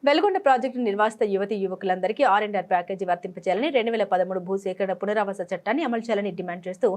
Veligonda project నిర్వాసిత యువతి యువకులందరికీ ఆర్&ఆర్ package వర్తింపచేయాలని 2013 భూసేకరణ పునరావాస చట్టాన్ని అమలు చేయాలని డిమాండ్ చేస్తూ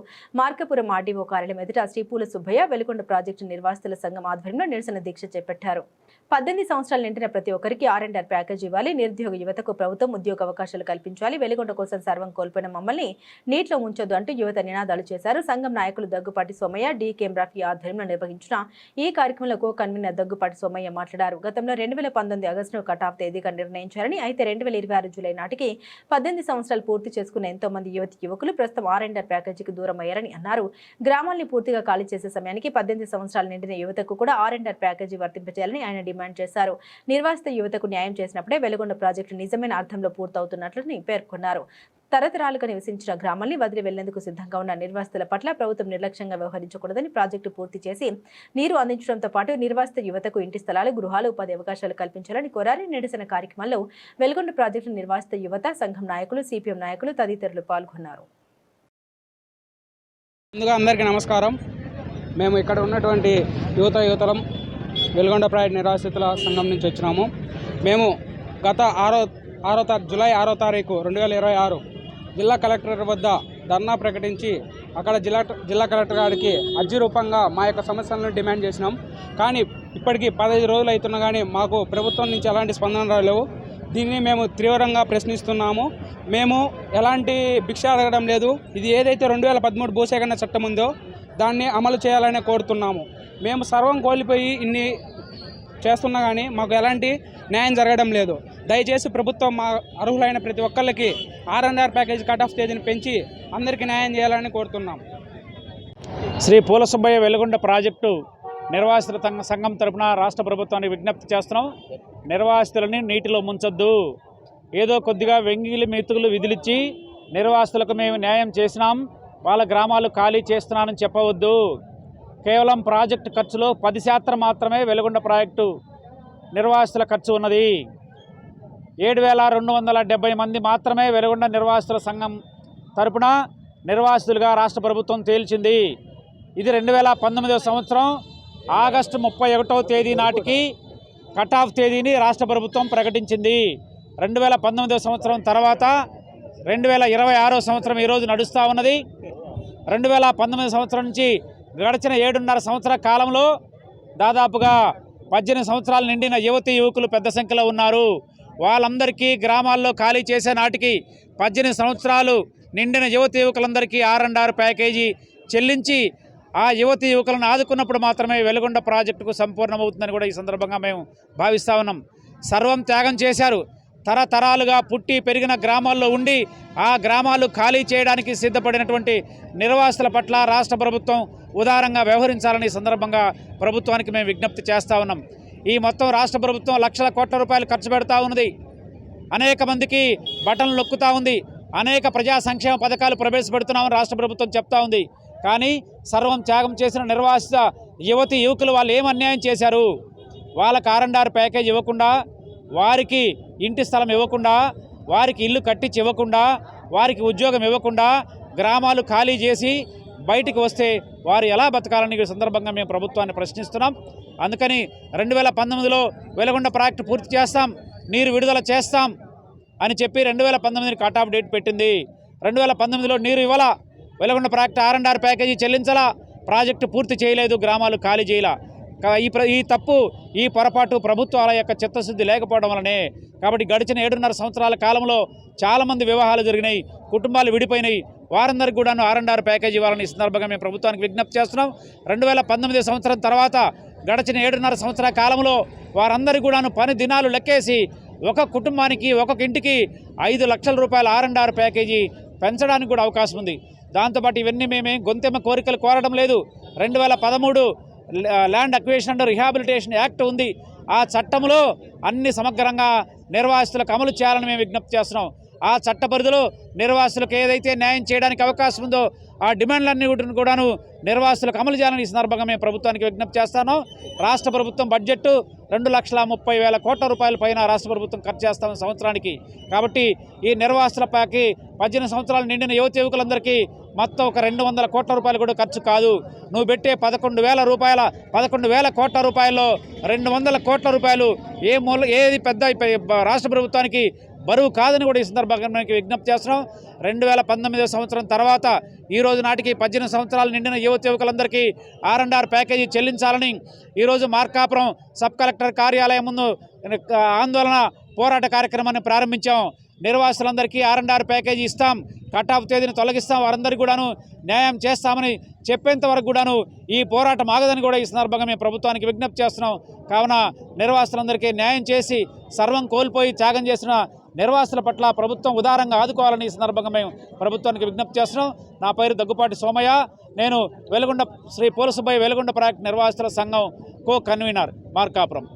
మార్కాపురం ఆర్డీఓ కార్యాలయం ఎదుట శ్రీపూల సుబ్బయ్య వెలుగొండ ప్రాజెక్టు నిర్వాసితుల సంఘం ఆధ్వర్యంలో నిరసన దీక్ష చేపట్టారు. 18 సంవత్సరాలు నిండిన ప్రతి ఒక్కరికి ఆర్&ఆర్ ప్యాకేజీ ఇవ్వాలి, నిరుద్యోగ యువతకు ప్రభుత్వం ఉద్యోగ అవకాశాలు కల్పించాలి, వెలుగొండ కోసం సర్వం కోల్పోయిన మమ్మల్ని నీటిలో ఉంచొద్దు అంటూ యువత నినాదాలు చేశారు. సంఘం నాయకులు దగ్గుపాటి సోమయ్య, డి కెమ్రాఫీ ఆధ్వర్యంలో నిర్వహించిన ఈ కార్యక్రమంలో కో కన్వీనర్ దగ్గుపాటి సోమయ్య మాట్లాడారు. గతంలో 2019 ఆగస్టును కట్ ఆఫ్ తేదీగా నిర్ణయించారని, అయితే 2026 జూలై నాటికి 18 సంవత్సరాలు పూర్తి చేసుకున్న ఎంతో మంది యువకులు ప్రస్తుతం ఆర్&ఆర్ ప్యాకేజీకి దూరం అయ్యారని అన్నారు. గ్రామాల్ని పూర్తిగా ఖాళీ చేసే సమయానికి 18 సంవత్సరాలు నిండిన యువతకు కూడా ఆర్&ఆర్ ప్యాకేజీ వర్తింపజేయాలని ఆయన డిమాండ్ చేశారు. నిర్వాసిత యువతకు న్యాయం చేసినప్పుడే వెలుగొండ ప్రాజెక్టు నిజమైన అర్థంలో పూర్తవుతున్నట్లని పేర్కొన్నారు. తరతరాలుగా నివసించిన గ్రామాల్ని వదిలి వెళ్లేందుకు సిద్ధంగా ఉన్న నిర్వాసితుల పట్ల ప్రభుత్వం నిర్లక్ష్యంగా వ్యవహరించకూడదని, ప్రాజెక్టు పూర్తి చేసి నీరు అందించడంతో పాటు నిర్వాసిత యువతకు ఇంటి స్థలాలు, గృహాలు, ఉపాధి అవకాశాలు కల్పించాలని కోరారు. నిరసన కార్యక్రమంలో వెలుగొండ ప్రాజెక్టు నిర్వాసిత యువత సంఘం నాయకులు, సిపిఎం నాయకులు తదితరులు పాల్గొన్నారు. ముందుగా అందరికీ నమస్కారం. మేము ఇక్కడ ఉన్నటువంటి యువతలం వెలుగొండ ప్రాజెక్టు నిర్వాసితుల సంఘం నుంచి వచ్చినాము. మేము గత జూలై 6వ తారీఖు 2026 జిల్లా కలెక్టర్ వద్ద ధర్నా ప్రకటించి అక్కడ జిల్లా కలెక్టర్ గారికి అర్జీ రూపంగా మా యొక్క సమస్యలను డిమాండ్ చేసినాం. కానీ ఇప్పటికీ 15 రోజులు అవుతున్నా కానీ మాకు ప్రభుత్వం నుంచి ఎలాంటి స్పందన రాలేవు. దీన్ని మేము తీవ్రంగా ప్రశ్నిస్తున్నాము. మేము ఎలాంటి భిక్ష అడగడం లేదు. ఇది ఏదైతే 2013 భూసేకరణ చట్టం ఉందో దాన్ని అమలు చేయాలని కోరుతున్నాము. మేము సర్వం కోల్పోయి ఇన్ని చేస్తున్నా కానీ మాకు ఎలాంటి న్యాయం జరగడం లేదు. దయచేసి ప్రభుత్వం మా అర్హులైన ప్రతి ఒక్కరికి ఆర్&ఆర్ ప్యాకేజీ కట్ ఆఫ్ తేదీని పెంచి అందరికీ న్యాయం చేయాలని కోరుతున్నాం. శ్రీ పూల సుబ్బయ్య వెలుగొండ ప్రాజెక్టు నిర్వాసితుల సంఘం తరపున రాష్ట్ర ప్రభుత్వానికి విజ్ఞప్తి చేస్తున్నాం. నిర్వాసితులని నీటిలో ముంచొద్దు. ఏదో కొద్దిగా వెంగిలి మెతుకులు విధులిచ్చి నిర్వాసితులకు మేము న్యాయం చేసినాం, వాళ్ళ గ్రామాలు ఖాళీ చేస్తున్నానని చెప్పవద్దు. కేవలం ప్రాజెక్టు ఖర్చులో 10% మాత్రమే వెలుగొండ ప్రాజెక్టు నిర్వాసితుల ఖర్చు ఉన్నది. 7,270 మంది మాత్రమే వెలుగొండ నిర్వాసితుల సంఘం తరపున నిర్వాసితులుగా రాష్ట్ర ప్రభుత్వం తేల్చింది. ఇది 2019 సంవత్సరం ఆగస్టు 31వ తేదీ నాటికి కట్ ఆఫ్ తేదీని రాష్ట్ర ప్రభుత్వం ప్రకటించింది. 2019 సంవత్సరం తర్వాత 2026 సంవత్సరం ఈరోజు నడుస్తూ ఉన్నది. 2019 సంవత్సరం నుంచి గడిచిన 7.5 సంవత్సరాల కాలంలో దాదాపుగా 18 సంవత్సరాలు నిండిన యువకులు పెద్ద సంఖ్యలో ఉన్నారు. వాళ్ళందరికీ గ్రామాల్లో ఖాళీ చేసే నాటికి 18 సంవత్సరాలు నిండిన యువకులందరికీ ఆర్&ఆర్ ప్యాకేజీ చెల్లించి ఆ యువకులను ఆదుకున్నప్పుడు మాత్రమే వెలుగొండ ప్రాజెక్టుకు సంపూర్ణమవుతుందని కూడా ఈ సందర్భంగా మేము భావిస్తూ ఉన్నాం. సర్వం త్యాగం చేశారు. తరతరాలుగా పుట్టి పెరిగిన గ్రామాల్లో ఉండి ఆ గ్రామాలు ఖాళీ చేయడానికి సిద్ధపడినటువంటి నిర్వాసితుల పట్ల రాష్ట్ర ప్రభుత్వం ఉదారంగా వ్యవహరించాలని సందర్భంగా ప్రభుత్వానికి మేము విజ్ఞప్తి చేస్తూ ఉన్నాం. ఈ మొత్తం రాష్ట్ర ప్రభుత్వం లక్షల కోట్ల రూపాయలు ఖర్చు పెడతా ఉన్నది. అనేక మందికి బటన్లు నొక్కుతూ ఉంది. అనేక ప్రజా సంక్షేమ పథకాలు ప్రవేశపెడుతున్నామని రాష్ట్ర ప్రభుత్వం చెప్తా ఉంది. కానీ సర్వం త్యాగం చేసిన నిర్వాసిత యువకులు వాళ్ళు ఏం అన్యాయం చేశారు? వాళ్ళకి ఆర్&ఆర్ ప్యాకేజ్ ఇవ్వకుండా, వారికి ఇంటి స్థలం ఇవ్వకుండా, వారికి ఇల్లు కట్టించి ఇవ్వకుండా, వారికి ఉద్యోగం ఇవ్వకుండా గ్రామాలు ఖాళీ చేసి బయటికి వస్తే వారు ఎలా బతకాలని ఈ సందర్భంగా మేము ప్రభుత్వాన్ని ప్రశ్నిస్తున్నాం. అందుకని 2019లో వెలుగొండ ప్రాజెక్టు పూర్తి చేస్తాం, నీరు విడుదల చేస్తాం అని చెప్పి 2019 కట్ ఆఫ్ డేట్ పెట్టింది. 2019లో నీరు ఇవ్వాలా, వెలుగొండ ప్రాజెక్టు ఆర్&ఆర్ ప్యాకేజీ చెల్లించాలా, ప్రాజెక్టు పూర్తి చేయలేదు, గ్రామాలు ఖాళీ చేయాల. ఈ తప్పు, ఈ పొరపాటు ప్రభుత్వాల యొక్క చిత్తశుద్ధి లేకపోవడం వల్లనే. కాబట్టి గడిచిన 7.5 సంవత్సరాల కాలంలో చాలామంది వివాహాలు జరిగినాయి, కుటుంబాలు విడిపోయినాయి. వారందరికీ కూడాను ఆర్&ఆర్ ప్యాకేజీ ఇవ్వాలని ఈ సందర్భంగా మేము ప్రభుత్వానికి విజ్ఞప్తి చేస్తున్నాం. 2019 సంవత్సరం తర్వాత గడిచిన 7.5 సంవత్సరాల కాలంలో వారందరికీ కూడాను పని దినాలు లెక్కేసి ఒక కుటుంబానికి ఒక్కొక్క ఇంటికి 5 లక్షల రూపాయల ఆర్&ఆర్ ప్యాకేజీ పెంచడానికి కూడా అవకాశం ఉంది. దాంతోపాటు ఇవన్నీ మేమేం గొంతెమ్మ కోరికలు కోరడం లేదు. 2013 land acquisition and rehabilitation act ఉంది. ఆ చట్టంలో అన్ని సమగ్రంగా నిర్వాసితులకు అమలు చేయాలని మేము విజ్ఞప్తి చేస్తున్నాం. ఆ చట్ట పరిధిలో నిర్వాసితులకు ఏదైతే న్యాయం చేయడానికి అవకాశం ఉందో ఆ డిమాండ్లన్నీ కూడాను నిర్వాసితులకు అమలు చేయాలని ఈ సందర్భంగా మేము ప్రభుత్వానికి విజ్ఞప్తి చేస్తాను. రాష్ట్ర ప్రభుత్వం బడ్జెట్ 2,30,000 కోట్ల రూపాయల పైన రాష్ట్ర ప్రభుత్వం ఖర్చు చేస్తామని సంవత్సరానికి. కాబట్టి ఈ నిర్వాసితులపైకి 18 సంవత్సరాలు నిండిన యువకులందరికీ మొత్తం ఒక 200 కోట్ల రూపాయలు కూడా ఖర్చు కాదు. నువ్వు పెట్టే 11,000 కోట్ల రూపాయల్లో 200 కోట్ల రూపాయలు ఏది పెద్ద రాష్ట్ర ప్రభుత్వానికి బరువు కాదని కూడా ఈ సందర్భంగా మనకి విజ్ఞప్తి చేస్తున్నాం. 2019 సంవత్సరం తర్వాత ఈ రోజు నాటికి 18 సంవత్సరాలు నిండిన యువకులందరికీ R&R ప్యాకేజీ చెల్లించాలని ఈరోజు మార్కాపురం సబ్ కలెక్టర్ కార్యాలయం ముందు ఆందోళన పోరాట కార్యక్రమాన్ని ప్రారంభించాం. నిర్వాసితులందరికీ R&R ప్యాకేజీ ఇస్తాం, కట్ ఆఫ్ తేదీని తొలగిస్తాం, వారందరికీ కూడాను న్యాయం చేస్తామని చెప్పేంత వరకు కూడాను ఈ పోరాటం ఆగదని కూడా ఈ సందర్భంగా మేము ప్రభుత్వానికి విజ్ఞప్తి చేస్తున్నాం. కావున నిర్వాసితులందరికీ న్యాయం చేసి సర్వం కోల్పోయి త్యాగం చేసిన నిర్వాసితుల పట్ల ప్రభుత్వం ఉదారంగా ఆదుకోవాలని ఈ సందర్భంగా మేము ప్రభుత్వానికి విజ్ఞప్తి చేస్తున్నాం. నా పేరు దగ్గుపాటి సోమయ్య. నేను శ్రీ పూల సుబ్బయ్య వెలుగొండ ప్రాజెక్టు నిర్వాసితుల సంఘం కో కన్వీనర్ మార్కాపురం.